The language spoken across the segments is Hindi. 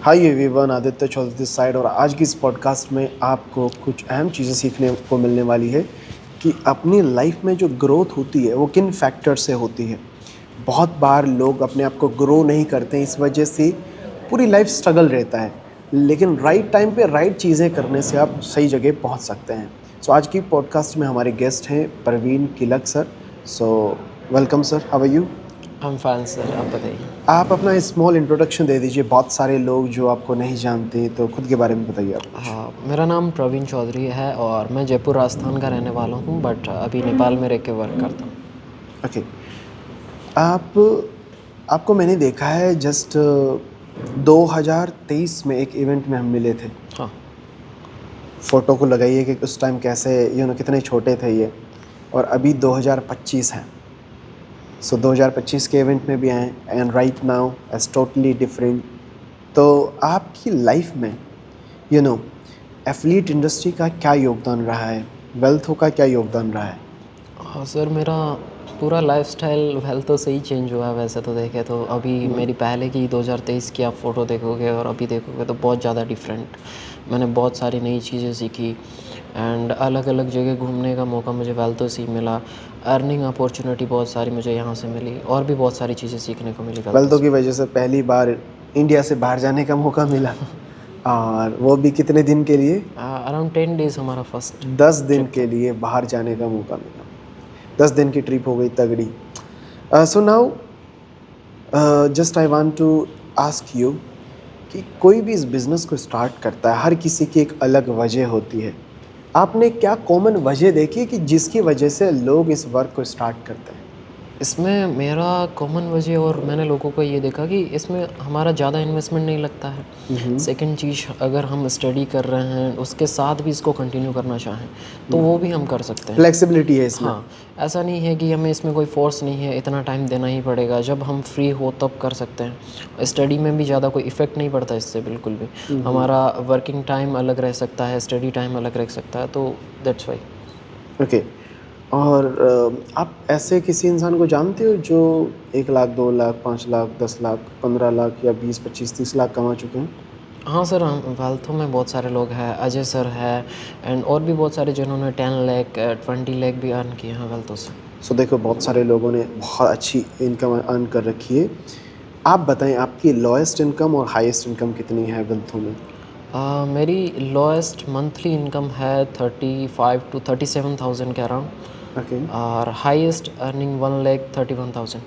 Hi everyone, Aditya Chaudhary this side. और आज की इस पॉडकास्ट में आपको कुछ अहम चीज़ें सीखने को मिलने वाली है कि अपनी लाइफ में जो ग्रोथ होती है वो किन फैक्टर से होती है। बहुत बार लोग अपने आप को ग्रो नहीं करते, इस वजह से पूरी लाइफ स्ट्रगल रहता है। लेकिन राइट टाइम पे राइट चीज़ें करने से आप सही जगह पहुंच सकते हैं। सो आज की पॉडकास्ट में हमारे गेस्ट हैं Praveen Kilak sir. So welcome sir, how are you? हम फाइन सर, आप बताइए। आप अपना स्मॉल इंट्रोडक्शन दे दीजिए। बहुत सारे लोग जो आपको नहीं जानते, तो खुद के बारे में बताइए आप कुछ। हाँ, मेरा नाम प्रवीण चौधरी है और मैं जयपुर राजस्थान का रहने वाला हूँ, बट अभी नेपाल में रह के वर्क करता हूँ। ओके। आप आपको मैंने देखा है जस्ट 2023 में एक इवेंट में हम मिले थे। हाँ। फ़ोटो को लगाइए कि उस टाइम कैसे कितने छोटे थे ये, और अभी 2025 है। सो 2025 के इवेंट में भी आए and right now as totally different. तो आपकी लाइफ में एफिलिएट इंडस्ट्री का क्या योगदान रहा है, वेल्थो का क्या योगदान रहा है? हाँ सर, मेरा पूरा लाइफस्टाइल वेल्थ तो सही चेंज हुआ है। वैसे तो देखें तो अभी मेरी पहले की 2023 की आप फ़ोटो देखोगे और अभी देखोगे तो बहुत ज़्यादा डिफरेंट। मैंने बहुत सारी नई चीज़ें सीखी एंड अलग अलग जगह घूमने का मौका मुझे वेल्थो से ही मिला। अर्निंग अपॉर्चुनिटी बहुत सारी मुझे यहाँ से मिली और भी बहुत सारी चीज़ें सीखने को मिली वेल्थो वेल्थो से। की वजह से पहली बार इंडिया से बाहर जाने का मौका मिला, और वो भी कितने दिन के लिए? अराउंड 10 डेज़ हमारा फर्स्ट 10 दिन ट्रिप के था। लिए बाहर जाने का मौका मिला। 10 दिन की ट्रिप हो गई तगड़ी। So now just I want to ask you कि कोई भी इस बिज़नेस को स्टार्ट करता है, हर किसी की एक अलग वजह होती है। आपने क्या कॉमन वजह देखी कि जिसकी वजह से लोग इस वर्क को स्टार्ट करते हैं? इसमें मेरा कॉमन वजह और मैंने लोगों को ये देखा कि इसमें हमारा ज़्यादा इन्वेस्टमेंट नहीं लगता है। सेकंड चीज़, अगर हम स्टडी कर रहे हैं उसके साथ भी इसको कंटिन्यू करना चाहें तो वो भी हम कर सकते हैं। फ्लेक्सिबिलिटी है इसमें। हाँ, ऐसा नहीं है कि हमें इसमें कोई फ़ोर्स नहीं है, इतना टाइम देना ही पड़ेगा। जब हम फ्री हो तब कर सकते हैं। स्टडी में भी ज़्यादा कोई इफ़ेक्ट नहीं पड़ता इससे बिल्कुल भी। हमारा वर्किंग टाइम अलग रह सकता है, स्टडी टाइम अलग रह सकता है, तो दैट्स वाई। ओके। और आप ऐसे किसी इंसान को जानते हो जो 1 लाख, 2 लाख, 5 लाख, 10 लाख, 15 लाख या 20, 25, 30 लाख कमा चुके हैं? हाँ सर, हम वेल्थो में बहुत सारे लोग हैं। अजय सर है एंड और भी बहुत सारे जिन्होंने 10 लाख 20 लाख भी अर्न किए हैं वेल्थो से। सो देखो, बहुत सारे लोगों ने बहुत अच्छी इनकम अर्न कर रखी है। आप बताएं, आपकी लोएस्ट इनकम और हाईएस्ट इनकम कितनी है वेल्थो में? मेरी लोएस्ट मंथली इनकम है 35 to 37,000 के अराउंड ओके। और हाईएस्ट अर्निंग 1,31,000।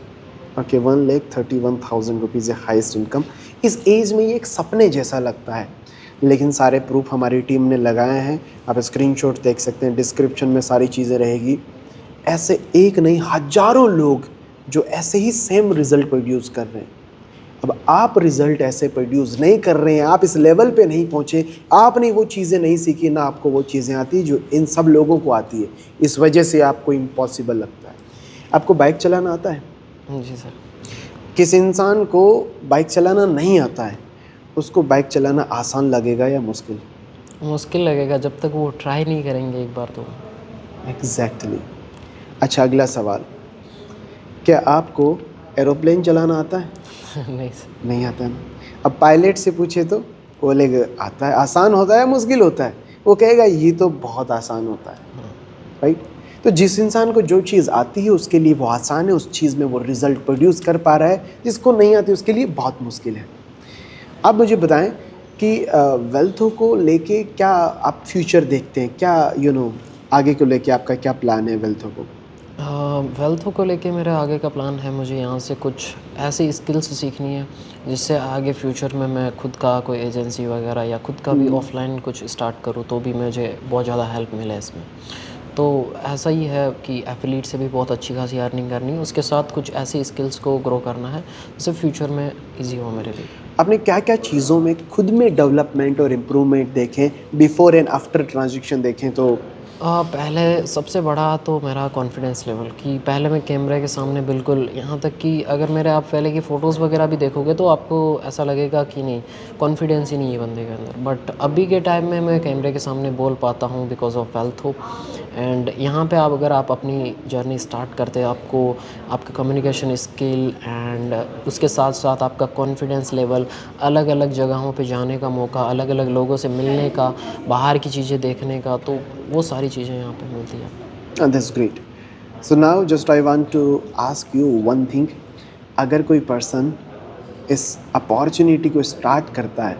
ओके, 1,31,000 रुपीज़ है हाईएस्ट इनकम। इस एज में ये एक सपने जैसा लगता है, लेकिन सारे प्रूफ हमारी टीम ने लगाए हैं। आप स्क्रीनशॉट देख सकते हैं, डिस्क्रिप्शन में सारी चीज़ें रहेगी। ऐसे एक नहीं, हज़ारों लोग जो ऐसे ही सेम रिज़ल्ट प्रोड्यूस कर रहे हैं। अब आप रिज़ल्ट ऐसे प्रोड्यूस नहीं कर रहे हैं, आप इस लेवल पे नहीं पहुँचे, आपने वो चीज़ें नहीं सीखी, ना आपको वो चीज़ें आती जो इन सब लोगों को आती है। इस वजह से आपको इम्पॉसिबल लगता है। आपको बाइक चलाना आता है? जी सर। किस इंसान को बाइक चलाना नहीं आता है, उसको बाइक चलाना आसान लगेगा या मुश्किल? मुश्किल लगेगा जब तक वो ट्राई नहीं करेंगे एक बार तो। एग्जैक्टली। अच्छा, अगला सवाल, क्या आपको एरोप्लेन चलाना आता है? नहीं सर। नहीं आता है ना। अब पायलट से पूछे तो वो बोलेगा आता है। आसान होता है, मुश्किल होता है? वो कहेगा ये तो बहुत आसान होता है, राइट? तो जिस इंसान को जो चीज़ आती है उसके लिए वो आसान है, उस चीज़ में वो रिजल्ट प्रोड्यूस कर पा रहा है। जिसको नहीं आती उसके लिए बहुत मुश्किल है। आप मुझे बताएं कि वेल्थो को लेके क्या आप फ्यूचर देखते हैं, क्या आगे को लेके आपका क्या प्लान है वेल्थो को? वेल्थो को लेके मेरा आगे का प्लान है, मुझे यहाँ से कुछ ऐसी स्किल्स सीखनी है जिससे आगे फ्यूचर में मैं खुद का कोई एजेंसी वगैरह या खुद का भी ऑफलाइन कुछ स्टार्ट करूँ तो भी मुझे बहुत ज़्यादा हेल्प मिले इसमें। तो ऐसा ही है कि एफिलिएट से भी बहुत अच्छी खासी अर्निंग करनी है, उसके साथ कुछ ऐसी स्किल्स को ग्रो करना है जिससे फ्यूचर में ईजी हो मेरे लिए। आपने क्या क्या चीज़ों में खुद में डेवलपमेंट और इम्प्रूवमेंट देखें, बिफोर एंड आफ्टर ट्रांजिशन देखें तो पहले सबसे बड़ा तो मेरा कॉन्फिडेंस लेवल कि पहले मैं कैमरे के सामने बिल्कुल यहाँ तक कि अगर मेरे आप पहले की फ़ोटोज़ वगैरह भी देखोगे तो आपको ऐसा लगेगा कि नहीं, कॉन्फिडेंस ही नहीं है बंदे के अंदर। बट अभी के टाइम में मैं कैमरे के सामने बोल पाता हूँ because of wealth hope. And यहाँ पे आप अगर आप अपनी जर्नी स्टार्ट करते हैं, आपको आपका कम्युनिकेशन स्किल एंड उसके साथ साथ आपका कॉन्फिडेंस लेवल, अलग अलग जगहों पे जाने का मौका, अलग अलग लोगों से मिलने का, बाहर की चीज़ें देखने का, तो वो सारी चीज़ें यहाँ पे मिलती हैं। That's great. So now just I want to ask you one thing. अगर कोई पर्सन इस अपॉर्चुनिटी को स्टार्ट करता है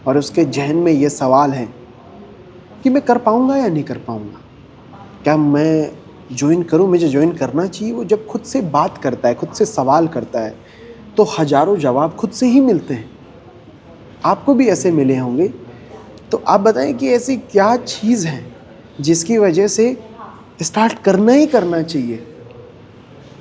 और उसके जहन में ये सवाल है कि मैं कर पाऊँगा या नहीं कर पाऊँगा, क्या मैं ज्वाइन करूँ, मुझे ज्वाइन करना चाहिए, वो जब खुद से बात करता है, खुद से सवाल करता है, तो हज़ारों जवाब खुद से ही मिलते हैं। आपको भी ऐसे मिले होंगे, तो आप बताएं कि ऐसी क्या चीज़ है जिसकी वजह से स्टार्ट करना ही करना चाहिए?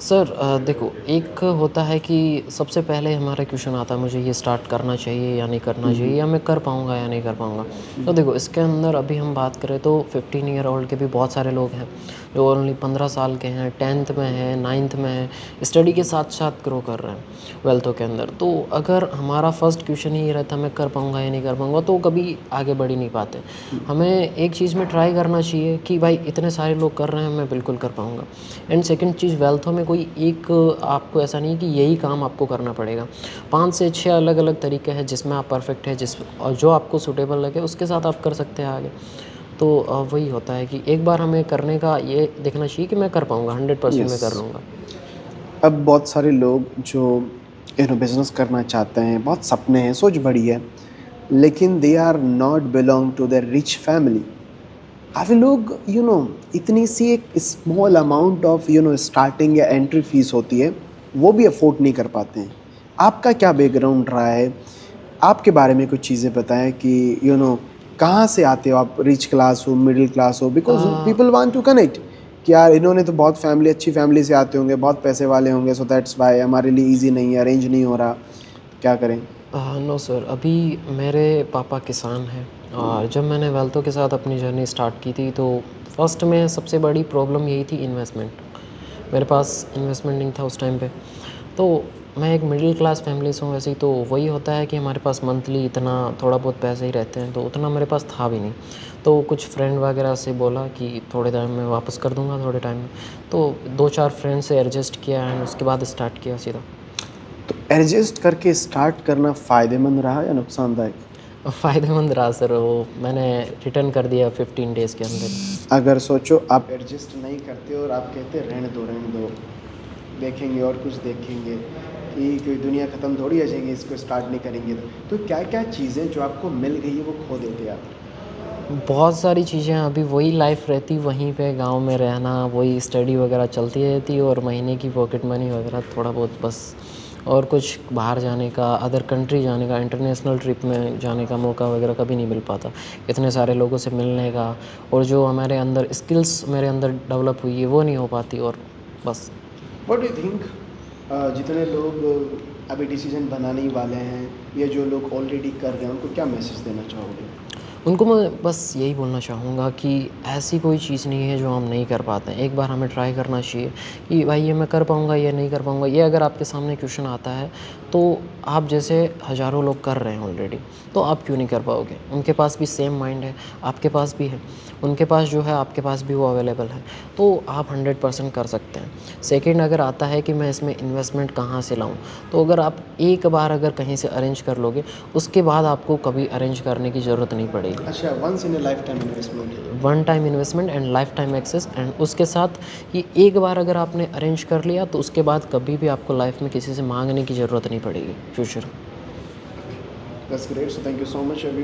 सर देखो, एक होता है कि सबसे पहले हमारा क्वेश्चन आता है मुझे ये स्टार्ट करना चाहिए या नहीं करना चाहिए, या मैं कर पाऊँगा या नहीं कर पाऊँगा। तो देखो, इसके अंदर अभी हम बात करें तो 15 ईयर ओल्ड के भी बहुत सारे लोग हैं जो ओनली 15 साल के हैं, 10th में हैं, 9th में हैं, स्टडी के साथ साथ ग्रो कर रहे हैं वेल्थों के अंदर। तो अगर हमारा फर्स्ट क्वेश्चन ही रहता मैं कर पाऊँगा या नहीं कर पाऊँगा, तो कभी आगे बढ़ ही नहीं पाते। हमें एक चीज़ में ट्राई करना चाहिए कि भाई इतने सारे लोग कर रहे हैं, मैं बिल्कुल कर पाऊँगा। एंड सेकंड चीज़, वेल्थों में कोई एक आपको ऐसा नहीं कि यही काम आपको करना पड़ेगा। 5 से 6 अलग-अलग तरीके हैं जिसमें आप परफेक्ट हैं, जिस और जो आपको सूटेबल लगे उसके साथ आप कर सकते हैं आगे। तो वही होता है कि एक बार हमें करने का ये देखना चाहिए कि मैं कर पाऊँगा, 100% मैं कर यस। लूँगा। अब बहुत सारे लोग जो बिज़नेस करना चाहते हैं, बहुत सपने हैं, सोच बड़ी है, लेकिन they are not belong to the rich family. काफ़ी लोग इतनी सी एक स्मॉल अमाउंट ऑफ स्टार्टिंग या एंट्री फीस होती है, वो भी अफोर्ड नहीं कर पाते हैं। आपका क्या बैकग्राउंड रहा है? आपके बारे में कुछ चीज़ें बताएं कि कहाँ से आते हो आप, रिच क्लास हो, मिडिल क्लास हो? Because uh, people want to connect कि यार इन्होंने तो बहुत फैमिली, अच्छी फैमिली से आते होंगे, बहुत पैसे वाले होंगे, सो दैट्स वाई हमारे लिए ईजी नहीं है, अरेंज नहीं हो रहा, क्या करें? नो सर, अभी मेरे पापा किसान हैं और जब मैंने वेल्थों के साथ अपनी जर्नी स्टार्ट की थी तो फर्स्ट में सबसे बड़ी प्रॉब्लम यही थी, इन्वेस्टमेंट। मेरे पास इन्वेस्टमेंट नहीं था उस टाइम पे। तो मैं एक मिडिल क्लास फैमिली से हूँ वैसे ही, तो वही होता है कि हमारे पास मंथली इतना थोड़ा बहुत पैसे ही रहते हैं, तो उतना मेरे पास था भी नहीं। तो कुछ फ्रेंड वगैरह से बोला कि थोड़े टाइम में वापस कर दूंगा, थोड़े टाइम में। तो 2-4 फ्रेंड से एडजस्ट किया एंड उसके बाद स्टार्ट किया सीधा। तो एडजस्ट करके स्टार्ट करना फ़ायदेमंद रहा या नुकसानदायक? फ़ायदेमंद रहा सर, वो मैंने रिटर्न कर दिया 15 डेज़ के अंदर ही। अगर सोचो आप एडजस्ट नहीं करते और आप कहते रहने दो, देखेंगे और कुछ देखेंगे, कि कोई दुनिया ख़त्म थोड़ी हो जाएगी इसको स्टार्ट नहीं करेंगे तो क्या क्या चीज़ें जो आपको मिल गई है वो खो देते आप? बहुत सारी चीज़ें अभी वही लाइफ रहती, वहीं पे गांव में रहना, वही स्टडी वगैरह चलती रहती और महीने की पॉकेट मनी वगैरह थोड़ा बहुत बस। और कुछ बाहर जाने का, अदर कंट्री जाने का, इंटरनेशनल ट्रिप में जाने का मौका वगैरह कभी नहीं मिल पाता। इतने सारे लोगों से मिलने का, और जो हमारे अंदर स्किल्स मेरे अंदर डेवलप हुई है वो नहीं हो पाती, और बस। व्हाट डू यू थिंक, जितने लोग अभी डिसीजन बनाने ही वाले हैं या जो लोग ऑलरेडी कर रहे हैं, उनको क्या मैसेज देना चाहोगे? उनको मैं बस यही बोलना चाहूँगा कि ऐसी कोई चीज़ नहीं है जो हम नहीं कर पाते हैं। एक बार हमें ट्राई करना चाहिए कि भाई ये मैं कर पाऊँगा, ये नहीं कर पाऊँगा। ये अगर आपके सामने क्वेश्चन आता है तो आप जैसे हज़ारों लोग कर रहे हैं ऑलरेडी, तो आप क्यों नहीं कर पाओगे? उनके पास भी सेम माइंड है, आपके पास भी है। उनके पास जो है आपके पास भी वो अवेलेबल है, तो आप 100% कर सकते हैं। सेकंड, अगर आता है कि मैं इसमें इन्वेस्टमेंट कहाँ से लाऊँ, तो अगर आप एक बार अगर कहीं से अरेंज कर लोगे, उसके बाद आपको कभी अरेंज करने की ज़रूरत नहीं पड़ेगी। अच्छा, once in a life time investment. One time investment and life time access, and उसके साथ कि एक बार अगर आपने अरेंज कर लिया तो उसके बाद कभी भी आपको लाइफ में किसी से मांगने की ज़रूरत नहीं पड़ेगी future. That's great, so thank you so much.